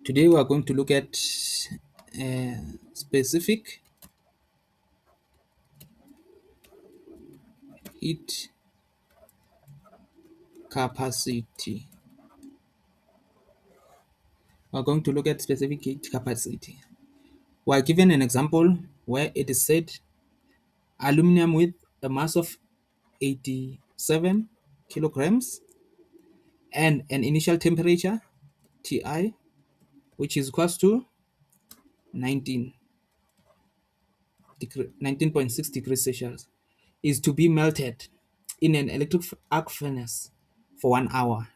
Today we are going to look at specific heat capacity. We are going to look at specific heat capacity. We are given an example where it is said aluminum with a mass of 87 kilograms and an initial temperature Ti, which is equals to 19 19.6 degrees Celsius, is to be melted in an electric arc furnace for 1 hour.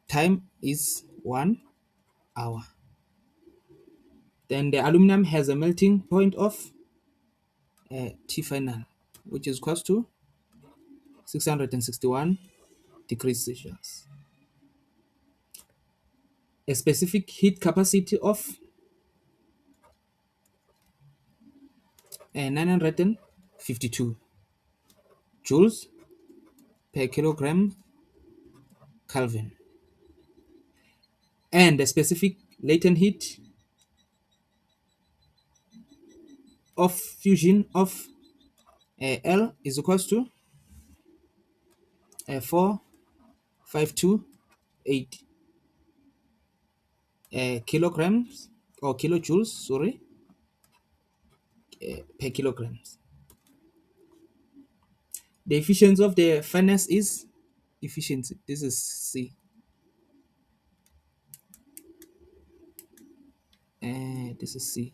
Time is 1 hour. Then the aluminum has a melting point of T final, which is equals to 661 degrees Celsius. A specific heat capacity of 952 joules per kilogram Kelvin. And the specific latent heat of fusion of L is equals to 4528 kilograms or kilojoules, sorry, per kilograms. The efficiency of the furnace is efficiency. This is C. This is C.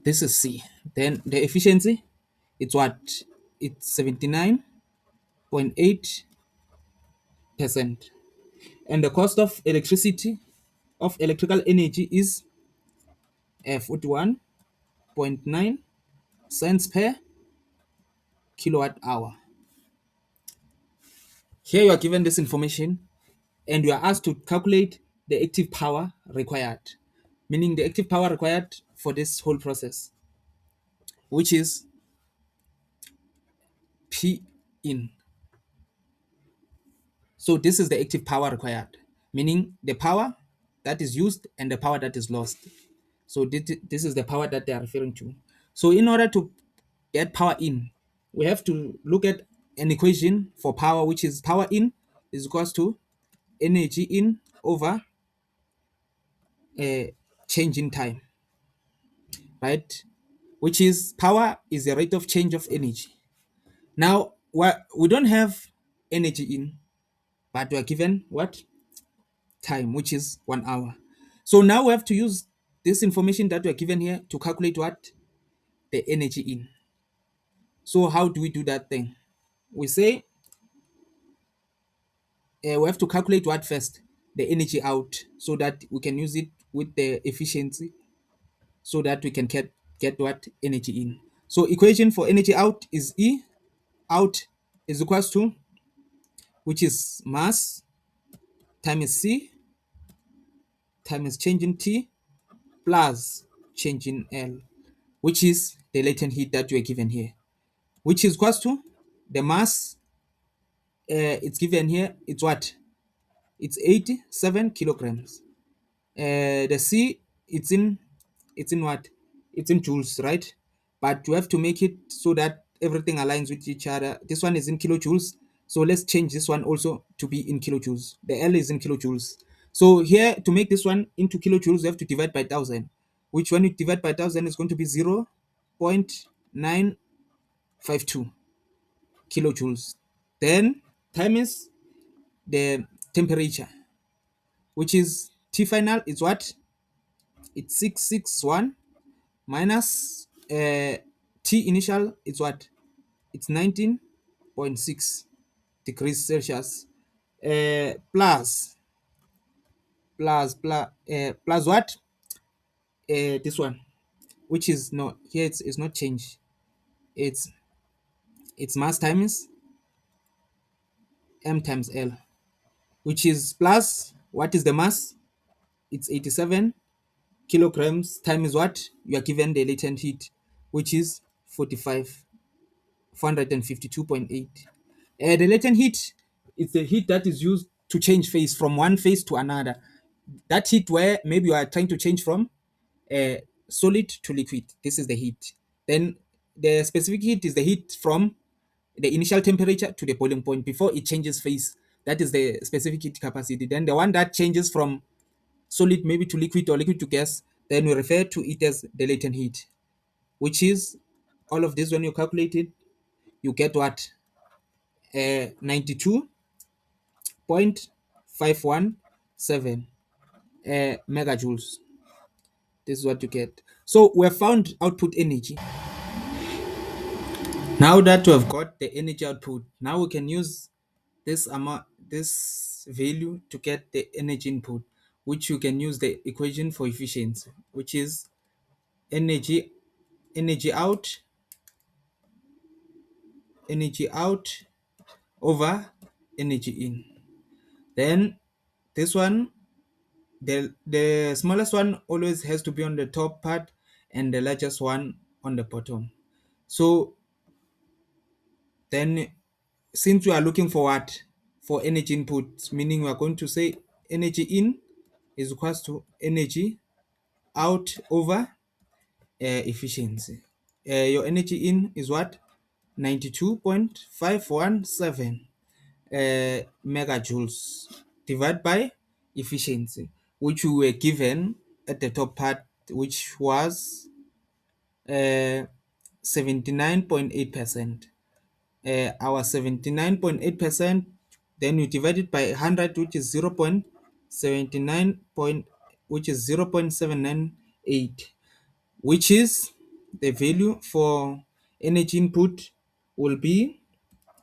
This is C. Then the efficiency, it's what? It's 79.8%. And the cost of electricity, of electrical energy, is 41.9 cents per kilowatt hour. Here you are given this information and you are asked to calculate the active power required, meaning the active power required for this whole process, which is P in. So this is the active power required, meaning the power that is used and the power that is lost. So this is the power that they are referring to. So in order to get power in, we have to look at an equation for power, which is power in is equals to energy in over change in time, right? Which is power is the rate of change of energy. Now, we don't have energy in, but we are given what? Time, which is 1 hour. So now we have to use this information that we are given here to calculate what? The energy in. So how do we do that thing? We say we have to calculate what first? The energy out, so that we can use it with the efficiency, so that we can get what? Energy in. So equation for energy out is E out is equals to, which is mass times C times change in T plus change in L, which is the latent heat that we are given here, which is equals to the mass. It's given here. It's what? It's 87 kilograms. The C, it's in what? It's in joules, right? But you have to make it so that everything aligns with each other. This one is in kilojoules, so let's change this one also to be in kilojoules. The L is in kilojoules. So here, to make this one into kilojoules, you have to divide by 1000, which when you divide by 1000 is going to be 0.952 kilojoules. Then times the temperature, which is T final is what? It's 661 minus T initial is what? It's 19.6 degrees Celsius plus what? This one, which is no, here it's not change. It's mass times M times L, which is plus, what is the mass? It's 87 kilograms times what? You are given the latent heat, which is 45 452.8. The latent heat is the heat that is used to change phase from one phase to another. That heat where maybe you are trying to change from uh, solid to liquid. This is the heat. Then the specific heat is the heat from the initial temperature to the boiling point before it changes phase. That is the specific heat capacity. Then the one that changes from solid maybe to liquid or liquid to gas, then we refer to it as the latent heat, which is all of this when you calculate it, you get what? 92.517 megajoules. This is what you get. So we have found output energy. Now that we have got the energy output, now we can use this amount, this value to get the energy input, which you can use the equation for efficiency, which is energy energy out energy out over energy in. Then this one, the smallest one always has to be on the top part and the largest one on the bottom. So then since we are looking for what? For energy input, meaning we are going to say energy in is equals to energy out over efficiency. Your energy in is what? 92.517 megajoules divided by efficiency, which we were given at the top part, which was 79.8%. Our 79.8%, then we divide it by 100, which is 0.79 point, which is 0.798, which is the value for energy input will be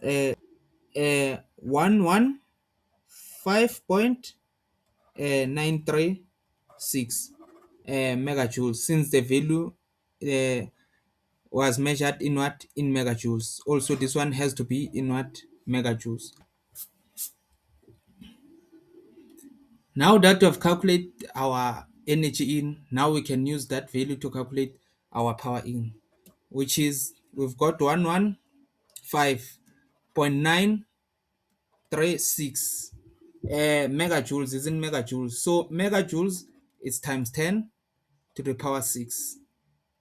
115.936 megajoules, since the value uh, was measured in what? In megajoules. Also this one has to be in what? Megajoules. Now that we have calculated our energy in, now we can use that value to calculate our power in, which is we've got 115.936 megajoules is in megajoules. So megajoules is times 10 to the power 6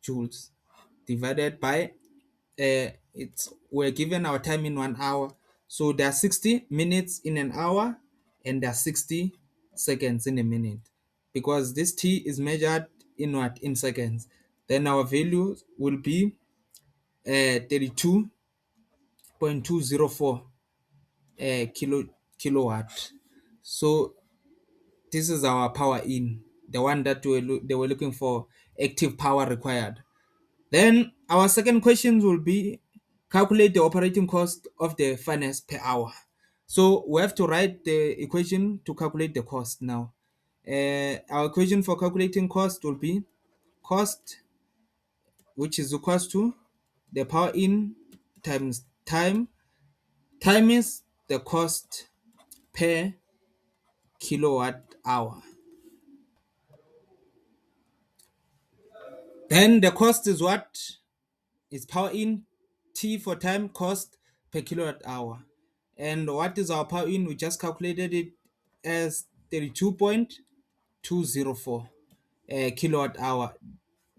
joules divided by it's we're given our time in 1 hour. So there are 60 minutes in an hour and there are 60 seconds in a minute. Because this t is measured in what? In seconds. Then our value will be 32.204 kilowatt. So this is our power in, the one that they were looking for, active power required. Then our second question will be calculate the operating cost of the furnace per hour. So we have to write the equation to calculate the cost now. Our equation for calculating cost will be cost, which is equals to the power in times time. Time is the cost per kilowatt hour. Then the cost is what? Is power in, T for time, cost per kilowatt hour. And what is our power in? We just calculated it as 32.204 kilowatt hour.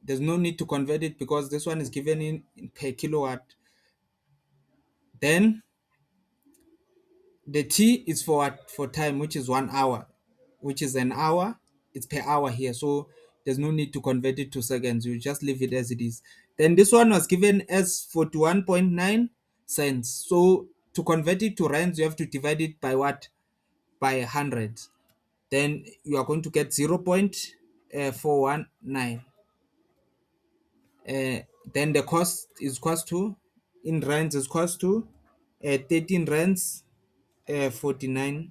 There's no need to convert it because this one is given in per kilowatt. Then the T is for what? For time, which is 1 hour, which is an hour. It's per hour here, so there's no need to convert it to seconds. You just leave it as it is. Then this one was given as 41.9 cents. So to convert it to rands, you have to divide it by what? By 100. Then you are going to get 0.419. Then the cost is equals to, in rands is equals to 13 rands 49